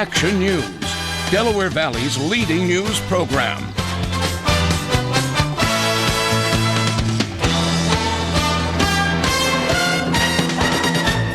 Action News, Delaware Valley's leading news program.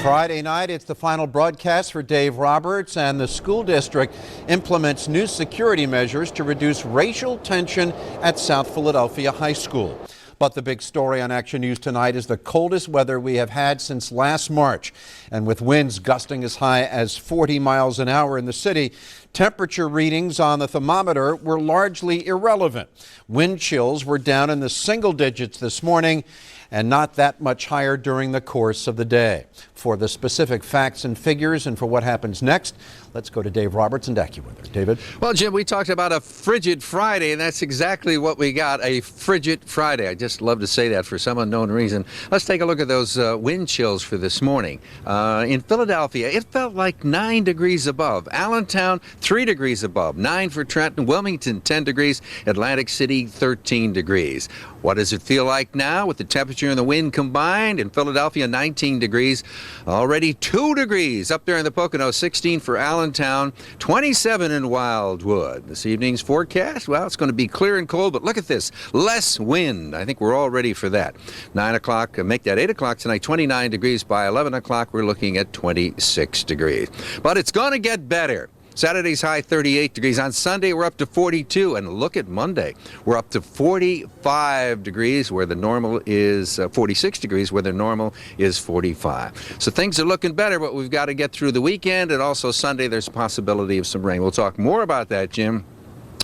Friday night, it's the final broadcast for Dave Roberts, and the school district implements new security measures to reduce racial tension at South Philadelphia High School. But the big story on Action News tonight is the coldest weather we have had since last March. And with winds gusting as high as 40 miles an hour in the city, temperature readings on the thermometer were largely irrelevant. Wind chills were down in the single digits this morning and not that much higher during the course of the day. For the specific facts and figures and for what happens next, let's go to Dave Roberts and AccuWeather. David? Well, Jim, we talked about a frigid Friday, and that's exactly what we got, a frigid Friday. I just love to say that for some unknown reason. Let's take a look at those wind chills for this morning. In Philadelphia, it felt like 9 degrees above. Allentown, 3 degrees above. 9 for Trenton. Wilmington, 10 degrees. Atlantic City, 13 degrees. What does it feel like now with the temperature and the wind combined? In Philadelphia, 19 degrees. Already 2 degrees up there in the Pocono, 16 for Allentown, 27 in Wildwood. This evening's forecast, well, it's going to be clear and cold, but look at this, less wind. I think we're all ready for that. 9 o'clock, make that 8 o'clock tonight, 29 degrees. By 11 o'clock, we're looking at 26 degrees. But it's going to get better. Saturday's high 38 degrees. On Sunday, we're up to 42. And look at Monday. We're up to 45 degrees where the normal is 46 degrees where the normal is 45. So things are looking better, but we've got to get through the weekend. And also Sunday, there's a possibility of some rain. We'll talk more about that, Jim,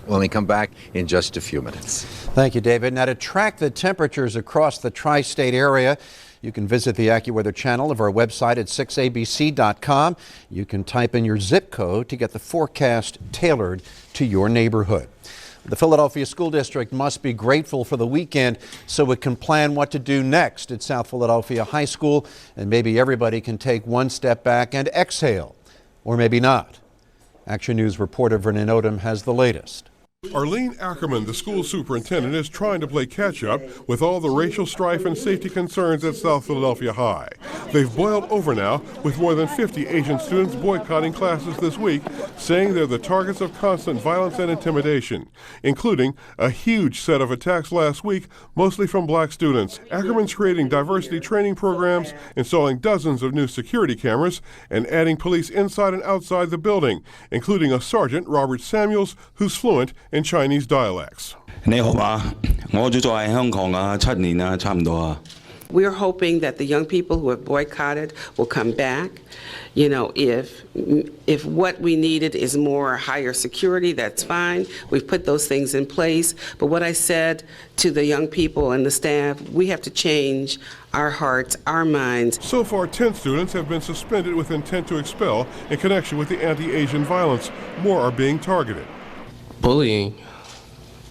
when we come back in just a few minutes. Thank you, David. Now, to track the temperatures across the tri-state area, you can visit the AccuWeather channel of our website at 6abc.com. You can type in your zip code to get the forecast tailored to your neighborhood. The Philadelphia School District must be grateful for the weekend so it can plan what to do next at South Philadelphia High School, and maybe everybody can take one step back and exhale, or maybe not. Action News reporter Vernon Odom has the latest. Arlene Ackerman, the school superintendent, is trying to play catch-up with all the racial strife and safety concerns at South Philadelphia High. They've boiled over now, with more than 50 Asian students boycotting classes this week, saying they're the targets of constant violence and intimidation, including a huge set of attacks last week, mostly from black students. Ackerman's creating diversity training programs, installing dozens of new security cameras, and adding police inside and outside the building, including a sergeant, Robert Samuels, who's fluent in Chinese dialects. 你好嘛，我住在香港啊，7年啊，差唔多啊。 We're hoping that the young people who have boycotted will come back. You know, if what we needed is more higher security, that's fine. We've put those things in place. But what I said to the young people and the staff, we have to change our hearts, our minds. So far, 10 students have been suspended with intent to expel in connection with the anti-Asian violence. More are being targeted. Bullying.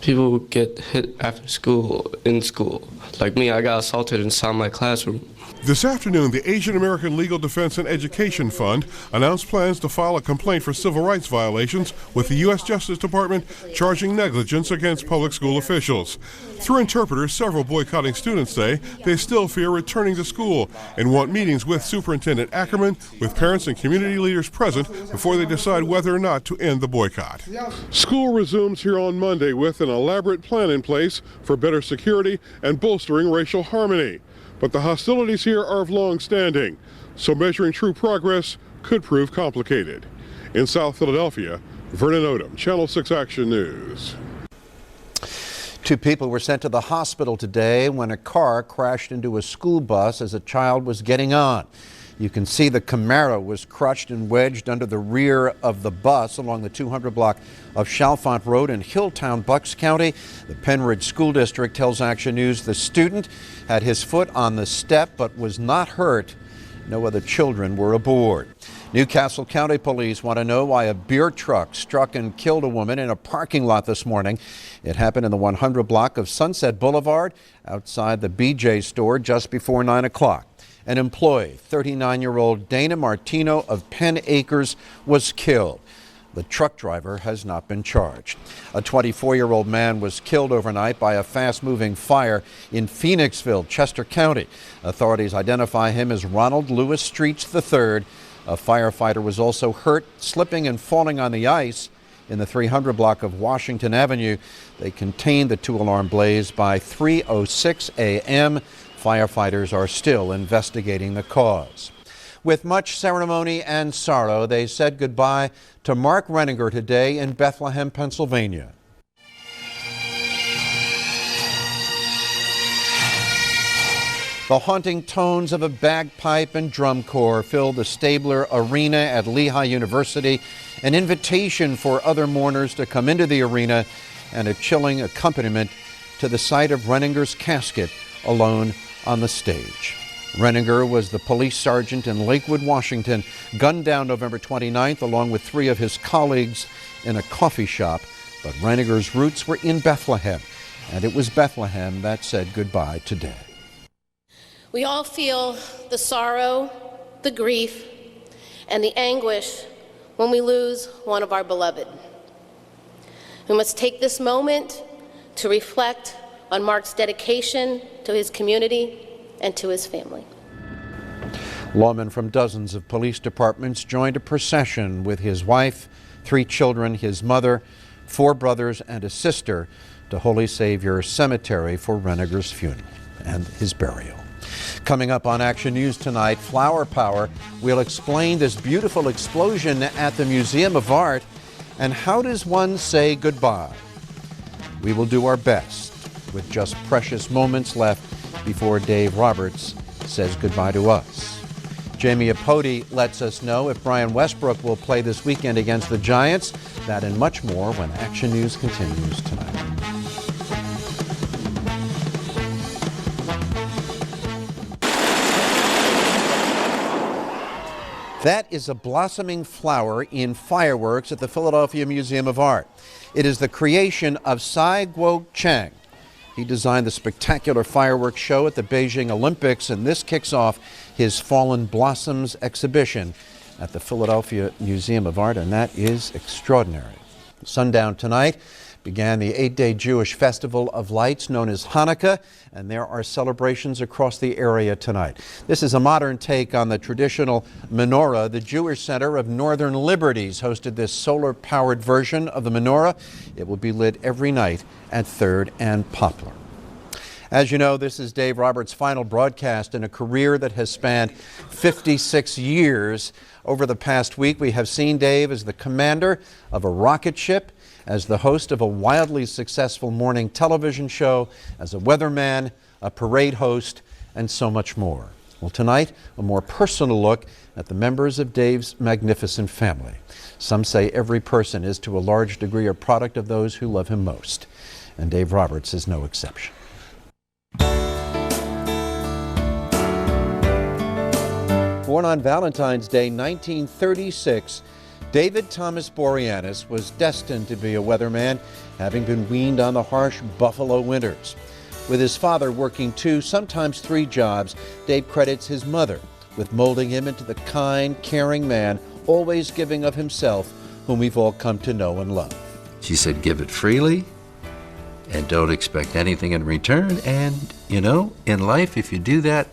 People get hit after school, in school. Like me, I got assaulted inside my classroom. This afternoon, the Asian American Legal Defense and Education Fund announced plans to file a complaint for civil rights violations with the U.S. Justice Department, charging negligence against public school officials. Through interpreters, several boycotting students say they still fear returning to school and want meetings with Superintendent Ackerman, with parents and community leaders present before they decide whether or not to end the boycott. School resumes here on Monday with an elaborate plan in place for better security and bolstering racial harmony. But the hostilities here are of long standing, so measuring true progress could prove complicated. In South Philadelphia, Vernon Odom, Channel 6 Action News. 2 people were sent to the hospital today when a car crashed into a school bus as a child was getting on. You can see the Camaro was crushed and wedged under the rear of the bus along the 200 block of Chalfont Road in Hilltown, Bucks County. The Penridge School District tells Action News the student had his foot on the step but was not hurt. No other children were aboard. Newcastle County Police want to know why a beer truck struck and killed a woman in a parking lot this morning. It happened in the 100 block of Sunset Boulevard outside the BJ store just before 9 o'clock. An employee, 39-year-old Dana Martino of Penn Acres, was killed. The truck driver has not been charged. A 24-year-old man was killed overnight by a fast-moving fire in Phoenixville, Chester County. Authorities identify him as Ronald Lewis Streets III. A firefighter was also hurt, slipping and falling on the ice in the 300 block of Washington Avenue. They contained the two-alarm blaze by 3:06 a.m. Firefighters are still investigating the cause. With much ceremony and sorrow, they said goodbye to Mark Renninger today in Bethlehem, Pennsylvania. The haunting tones of a bagpipe and drum corps filled the Stabler Arena at Lehigh University, an invitation for other mourners to come into the arena, and a chilling accompaniment to the sight of Renninger's casket alone on the stage. Renninger was the police sergeant in Lakewood, Washington, gunned down November 29th along with 3 of his colleagues in a coffee shop. But Renninger's roots were in Bethlehem, and it was Bethlehem that said goodbye today. We all feel the sorrow, the grief, and the anguish when we lose one of our beloved. We must take this moment to reflect on Mark's dedication to his community and to his family. Lawmen from dozens of police departments joined a procession with his wife, 3 children, his mother, 4 brothers, and a sister to Holy Savior Cemetery for Renninger's funeral and his burial. Coming up on Action News tonight, Flower Power. We'll explain this beautiful explosion at the Museum of Art and how does one say goodbye. We will do our best with just precious moments left before Dave Roberts says goodbye to us. Jamie Apody lets us know if Brian Westbrook will play this weekend against the Giants. That and much more when Action News continues tonight. That is a blossoming flower in fireworks at the Philadelphia Museum of Art. It is the creation of Sai Guo Chang. He designed the spectacular fireworks show at the Beijing Olympics, and this kicks off his Fallen Blossoms exhibition at the Philadelphia Museum of Art, and that is extraordinary. Sundown tonight began the 8-day Jewish festival of lights known as Hanukkah, and there are celebrations across the area tonight. This is a modern take on the traditional menorah. The Jewish Center of Northern Liberties hosted this solar-powered version of the menorah. It will be lit every night at 3rd and Poplar. As you know, this is Dave Roberts' final broadcast in a career that has spanned 56 years. Over the past week, we have seen Dave as the commander of a rocket ship, as the host of a wildly successful morning television show, as a weatherman, a parade host, and so much more. Well, tonight, a more personal look at the members of Dave's magnificent family. Some say every person is to a large degree a product of those who love him most, and Dave Roberts is no exception. Born on Valentine's Day, 1936, David Thomas Boreanaz was destined to be a weatherman, having been weaned on the harsh Buffalo winters. With his father working 2, sometimes 3 jobs, Dave credits his mother with molding him into the kind, caring man, always giving of himself, whom we've all come to know and love. She said, give it freely and don't expect anything in return. And, you know, in life, if you do that,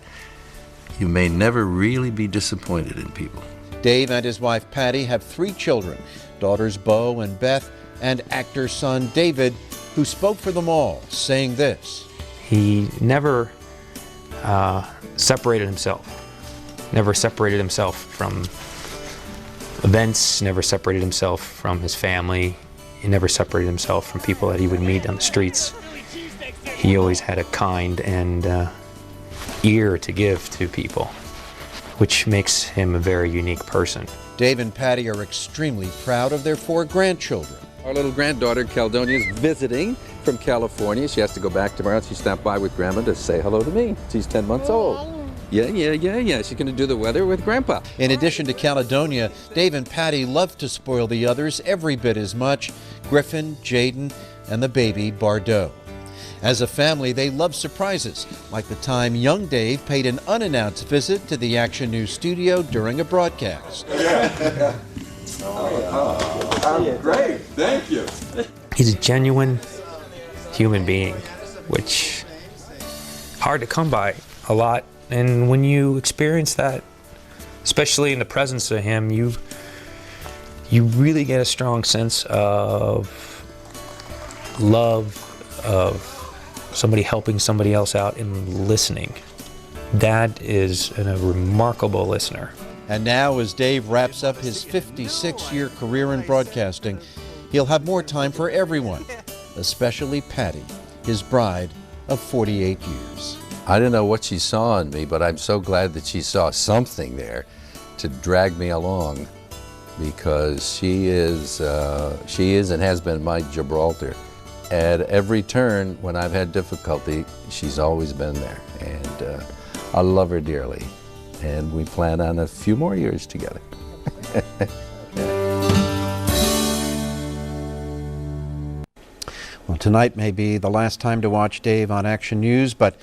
you may never really be disappointed in people. Dave and his wife Patty have 3 children, daughters Bo and Beth, and actor son David, who spoke for them all, saying this. He never separated himself from events, never separated himself from his family. He never separated himself from people that he would meet on the streets. He always had a kind and ear to give to people, which makes him a very unique person. Dave and Patty are extremely proud of their 4 grandchildren. Our little granddaughter, Caledonia, is visiting from California. She has to go back tomorrow. She stopped by with Grandma to say hello to me. She's 10 months old. Yeah. She's going to do the weather with Grandpa. In addition to Caledonia, Dave and Patty love to spoil the others every bit as much, Griffin, Jaden, and the baby, Bardot. As a family, they love surprises, like the time young Dave paid an unannounced visit to the Action News studio during a broadcast. Great, thank you. He's a genuine human being, which hard to come by a lot. And when you experience that especially in the presence of him, you really get a strong sense of love, of somebody helping somebody else out and listening. Dad is a remarkable listener. And now, as Dave wraps up his 56-year career in broadcasting, he'll have more time for everyone, especially Patty, his bride of 48 years. I don't know what she saw in me, but I'm so glad that she saw something there to drag me along, because she is and has been my Gibraltar. At every turn when I've had difficulty, she's always been there, and I love her dearly, and we plan on a few more years together. Well, tonight may be the last time to watch Dave on Action News, but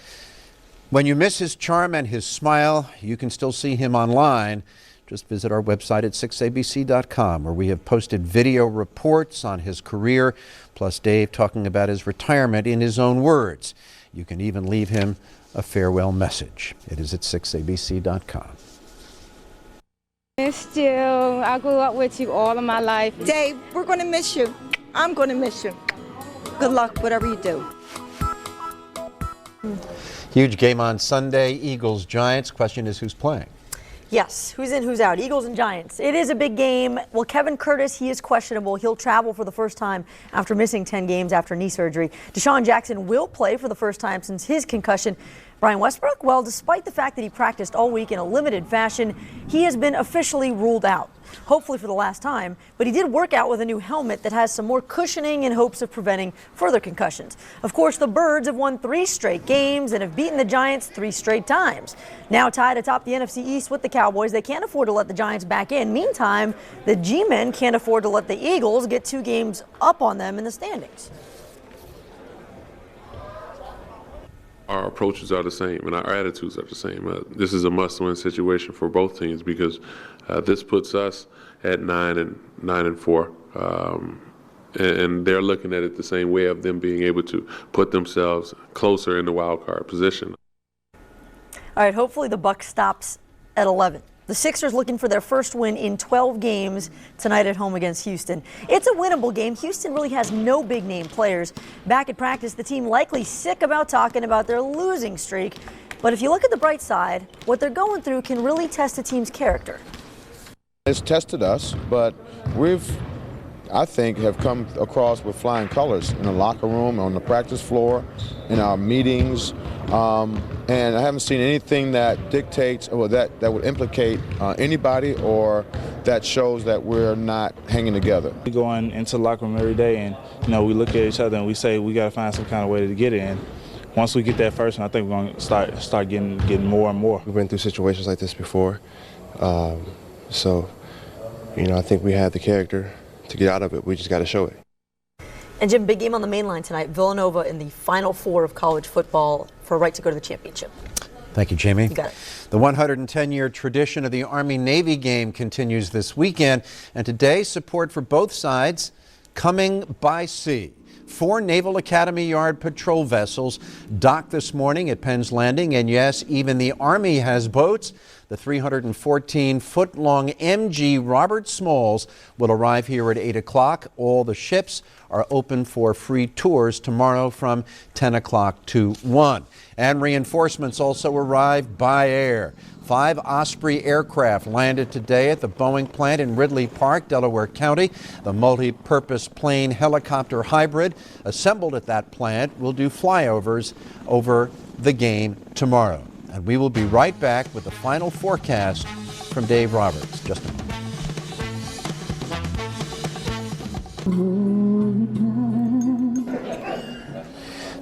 when you miss his charm and his smile, you can still see him online. Just visit our website at 6abc.com, where we have posted video reports on his career, plus Dave talking about his retirement in his own words. You can even leave him a farewell message. It is at 6abc.com. Missed you. I grew up with you all of my life. Dave, we're going to miss you. I'm going to miss you. Good luck, whatever you do. Huge game on Sunday, Eagles-Giants. Question is, who's playing? Yes, who's in, who's out? Eagles and Giants. It is a big game. Well, Kevin Curtis, he is questionable. He'll travel for the first time after missing 10 games after knee surgery. Deshaun Jackson will play for the first time since his concussion. Brian Westbrook, well, despite the fact that he practiced all week in a limited fashion, he has been officially ruled out, hopefully for the last time. But he did work out with a new helmet that has some more cushioning in hopes of preventing further concussions. Of course, the Birds have won 3 straight games and have beaten the Giants 3 straight times. Now tied atop the NFC East with the Cowboys, they can't afford to let the Giants back in. Meantime, the G-men can't afford to let the Eagles get 2 games up on them in the standings. Our approaches are the same and our attitudes are the same. This is a must-win situation for both teams, because this puts us at 9-4, and they're looking at it the same way, of them being able to put themselves closer in the wild card position. All right, hopefully the buck stops at 11. The Sixers looking for their first win in 12 games tonight at home against Houston. It's a winnable game. Houston really has no big-name players. Back at practice, the team likely sick about talking about their losing streak. But if you look at the bright side, what they're going through can really test a team's character. It's tested us, but I think, have come across with flying colors in the locker room, on the practice floor, in our meetings. And I haven't seen anything that dictates, or that would implicate anybody, or that shows that we're not hanging together. We go into the locker room every day, and we look at each other and we say we got to find some kind of way to get it in. Once we get that first one, I think we're going to start getting more and more. We've been through situations like this before, so I think we have the character to get out of it. We just got to show it. And Jim, big game on the main line tonight. Villanova in the Final Four of college football for a right to go to the championship. Thank you, Jamie. You got it. The 110-year tradition of the Army-Navy game continues this weekend, and today support for both sides coming by sea. 4 Naval Academy Yard patrol vessels docked this morning at Penn's Landing, and yes, even the Army has boats. The 314-foot-long MG Robert Smalls will arrive here at 8 o'clock. All the ships are open for free tours tomorrow from 10 o'clock to 1. And reinforcements also arrived by air. 5 Osprey aircraft landed today at the Boeing plant in Ridley Park, Delaware County. The multi-purpose plane helicopter hybrid assembled at that plant will do flyovers over the game tomorrow. And we will be right back with the final forecast from Dave Roberts. Just a moment.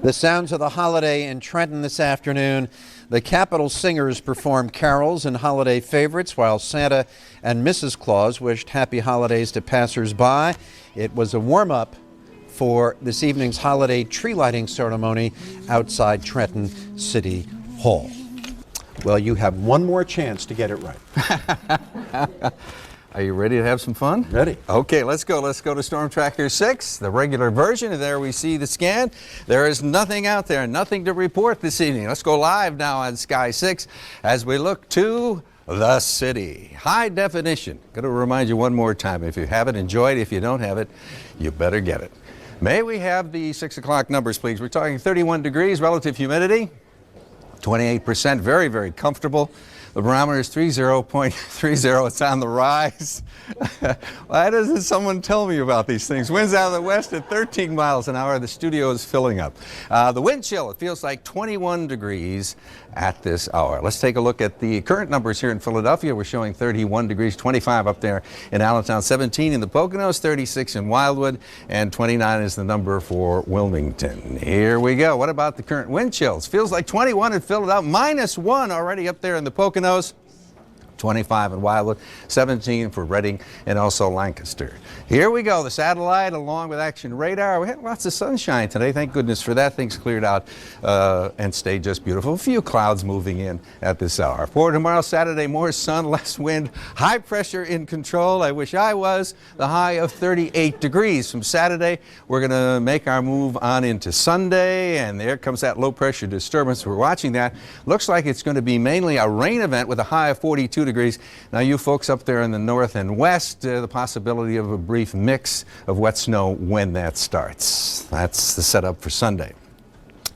The sounds of the holiday in Trenton this afternoon. The Capitol Singers performed carols and holiday favorites, while Santa and Mrs. Claus wished happy holidays to passers-by. It was a warm-up for this evening's holiday tree lighting ceremony outside Trenton City Hall. Well, you have one more chance to get it right. Are you ready to have some fun? Ready. Okay, let's go. Let's go to Storm Tracker 6, the regular version. And there we see the scan. There is nothing out there, nothing to report this evening. Let's go live now on Sky 6 as we look to the city. High definition. Going to remind you one more time. If you haven't enjoyed it, if you don't have it, you better get it. May we have the 6 o'clock numbers, please? We're talking 31 degrees, relative humidity, 28%, very, very comfortable. The barometer is 30.30. It's on the rise. Why doesn't someone tell me about these things? Winds out of the west at 13 miles an hour. The studio is filling up. The wind chill, it feels like 21 degrees at this hour. Let's take a look at the current numbers here in Philadelphia. We're showing 31 degrees, 25 up there in Allentown, 17 in the Poconos, 36 in Wildwood, and 29 is the number for Wilmington. Here we go. What about the current wind chills? Feels like 21 in Philadelphia, -1 already up there in the Poconos. 25 in Wildwood, 17 for Reading, and also Lancaster. Here we go, the satellite along with action radar. We had lots of sunshine today, thank goodness for that. Things cleared out and stayed just beautiful. A few clouds moving in at this hour. For tomorrow, Saturday, more sun, less wind, high pressure in control. I wish I was. The high of 38 degrees. From Saturday, we're going to make our move on into Sunday, and there comes that low pressure disturbance. We're watching that. Looks like it's going to be mainly a rain event with a high of 42 degrees. Now, you folks up there in the north and west, the possibility of a brief mix of wet snow when that starts. That's the setup for Sunday.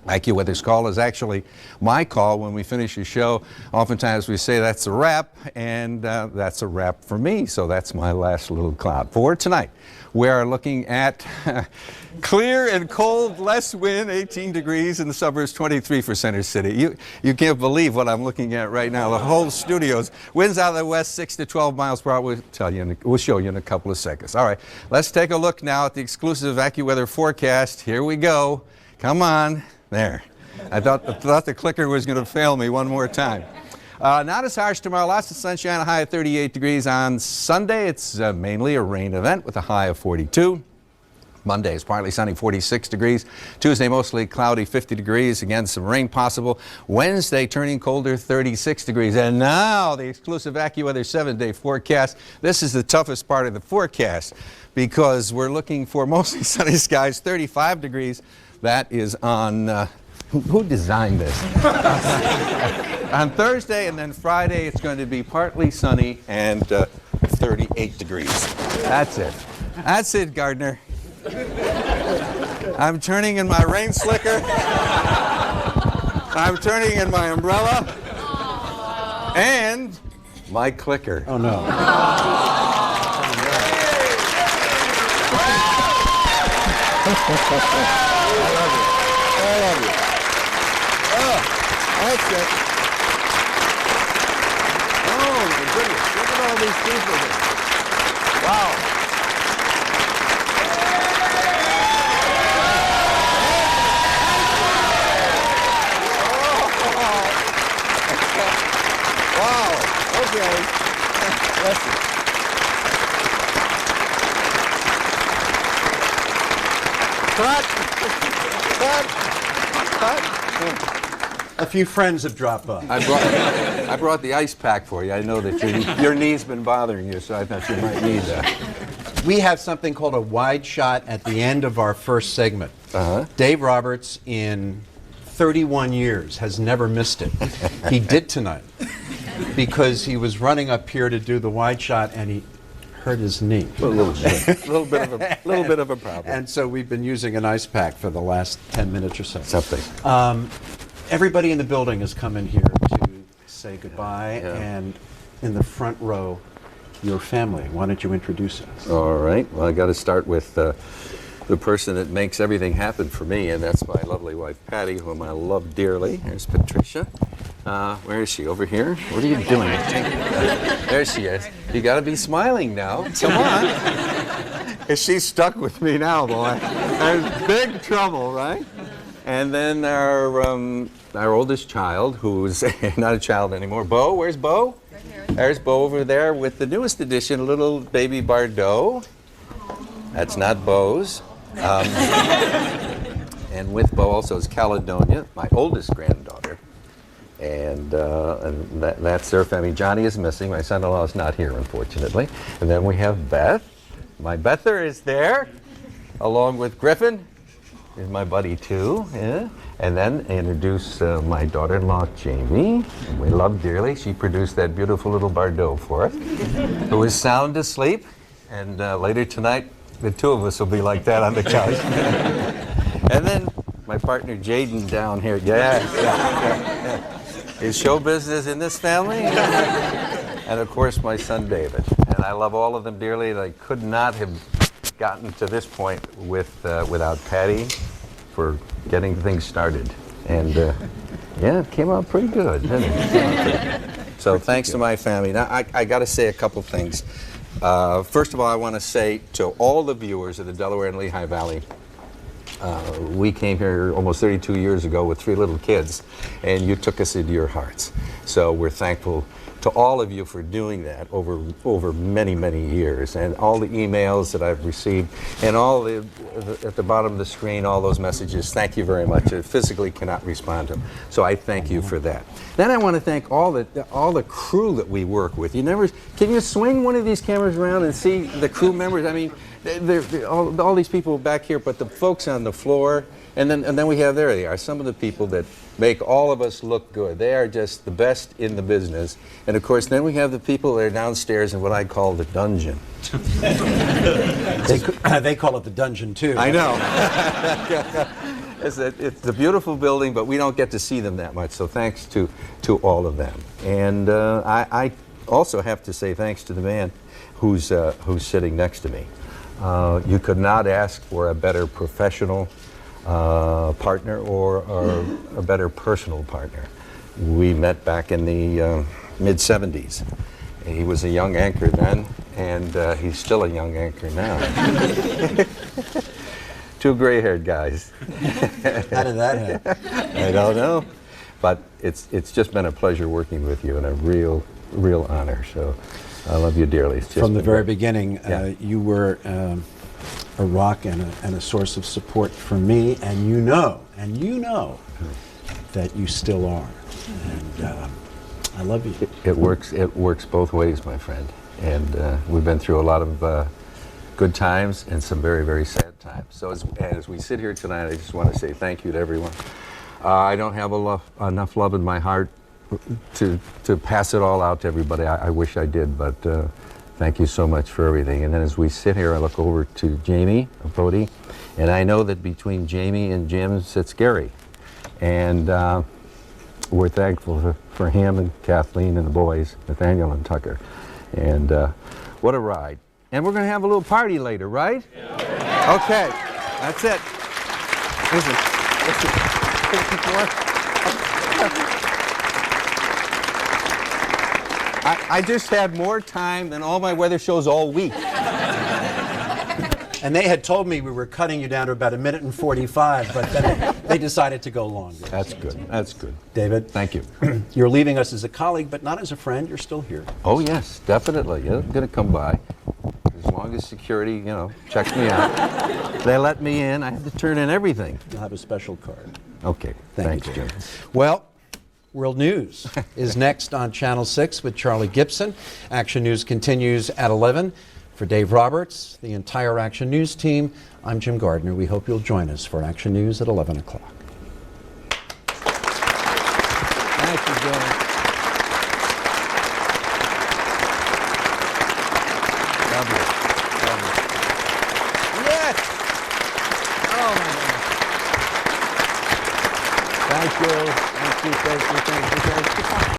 AccuWeather's call is actually my call when we finish a show. Oftentimes we say that's a wrap, and that's a wrap for me, so that's my last little cloud. For tonight, we are looking at clear and cold, less wind, 18 degrees in the suburbs, 23 for Center City. You can't believe what I'm looking at right now. The whole studio's winds out of the west, 6 to 12 miles per hour. We'll show you in a couple of seconds. All right, let's take a look now at the exclusive AccuWeather forecast. Here we go. Come on. There. I thought the clicker was going to fail me one more time. Not as harsh tomorrow. Lots of sunshine, a high of 38 degrees. On Sunday, it's mainly a rain event with a high of 42. Monday is partly sunny, 46 degrees. Tuesday, mostly cloudy, 50 degrees. Again, some rain possible. Wednesday, turning colder, 36 degrees. And now, the exclusive AccuWeather 7-day forecast. This is the toughest part of the forecast because we're looking for mostly sunny skies, 35 degrees. That is on, who designed this? On Thursday, and then Friday, it's going to be partly sunny and 38 degrees. That's it. That's it, Gardner. I'm turning in my rain slicker. I'm turning in my umbrella. And my clicker. Oh, no. I love you. I love you. Oh, that's it. Oh, my goodness. Look at all these people here. Wow. Wow. Okay. Listen. A few friends have dropped by. I brought the ice pack for you. I know that your knee's been bothering you, so I thought you might need that. We have something called a wide shot at the end of our first segment. Dave Roberts, in 31 years, has never missed it. He did tonight because he was running up here to do the wide shot, and he hurt his knee. A little bit of a problem. And so we've been using an ice pack for the last 10 minutes or so. Something. Everybody in the building has come in here to say goodbye, and in the front row, your family. Why don't you introduce us? All right. Well, I got to start with the person that makes everything happen for me, and that's my lovely wife, Patty, whom I love dearly. There's Patricia. Where is she? Over here? What are you doing? There she is. You got to be smiling now. Come on. She's stuck with me now, boy. There's big trouble, right? And then our oldest child, who's not a child anymore, Bo. Where's Bo? Right here. There's Bo over there with the newest edition, little baby Bardot. That's not Bo's. And with Bo also is Caledonia, my oldest granddaughter. And that's their family. Johnny is missing. My son-in-law is not here, unfortunately. And then we have Beth. My Bether is there, along with Griffin. Is my buddy too, yeah. And then introduce my daughter-in-law, Jamie, whom we love dearly. She produced that beautiful little Bardot for us, who is sound asleep. And later tonight, the two of us will be like that on the couch. And then my partner, Jaden, down here. Yeah. Is show business in this family? And of course, my son, David. And I love all of them dearly, and I could not have gotten to this point without Patty for getting things started. And yeah, it came out pretty good, didn't it? So thanks to my family. Now, I got to say a couple things. First of all, I want to say to all the viewers of the Delaware and Lehigh Valley, we came here almost 32 years ago with 3 little kids, and you took us into your hearts. So we're thankful to all of you for doing that over many, many years, and all the emails that I've received, and all at the bottom of the screen, all those messages. Thank you very much. I physically cannot respond to them, so I thank you for that. Then I want to thank all the crew that we work with. Can you swing one of these cameras around and see the crew members? I mean, all these people back here, but the folks on the floor, and then we have, there they are, some of the people that make all of us look good. They are just the best in the business. And of course, then we have the people that are downstairs in what I call the dungeon. They call it the dungeon too. I know. It's a beautiful building, but we don't get to see them that much. So thanks to all of them. And I also have to say thanks to the man who's sitting next to me. You could not ask for a better professional partner or a better personal partner. We met back in the mid-70s. He was a young anchor then, and he's still a young anchor now. 2 gray-haired guys. How did that happen? I don't know, but it's just been a pleasure working with you, and a real honor. So I love you dearly. It's just From the very great. beginning, you were a rock and a source of support for me, and you know that you still are. And I love you. It works both ways, my friend. And we've been through a lot of good times and some very, very sad times. So as we sit here tonight, I just want to say thank you to everyone. I don't have enough love in my heart to pass it all out to everybody. I wish I did, but thank you so much for everything. And then as we sit here, I look over to Jamie Apody, and I know that between Jamie and Jim sits Gary. And we're thankful for him and Kathleen and the boys, Nathaniel and Tucker. And what a ride. And we're going to have a little party later, right? Yeah. Okay, that's it. Listen. I just had more time than all my weather shows all week. And they had told me we were cutting you down to about 1 minute and 45, but then they decided to go longer. That's good. That's good. David, thank you. You're leaving us as a colleague, but not as a friend. You're still here. Oh yes, definitely. Yeah, I'm going to come by. As long as security, checks me out. They let me in. I have to turn in everything. You'll have a special card. Okay. Thanks, Jim. Well, World News is next on Channel 6 with Charlie Gibson. Action News continues at 11. For Dave Roberts, the entire Action News team, I'm Jim Gardner. We hope you'll join us for Action News at 11 o'clock.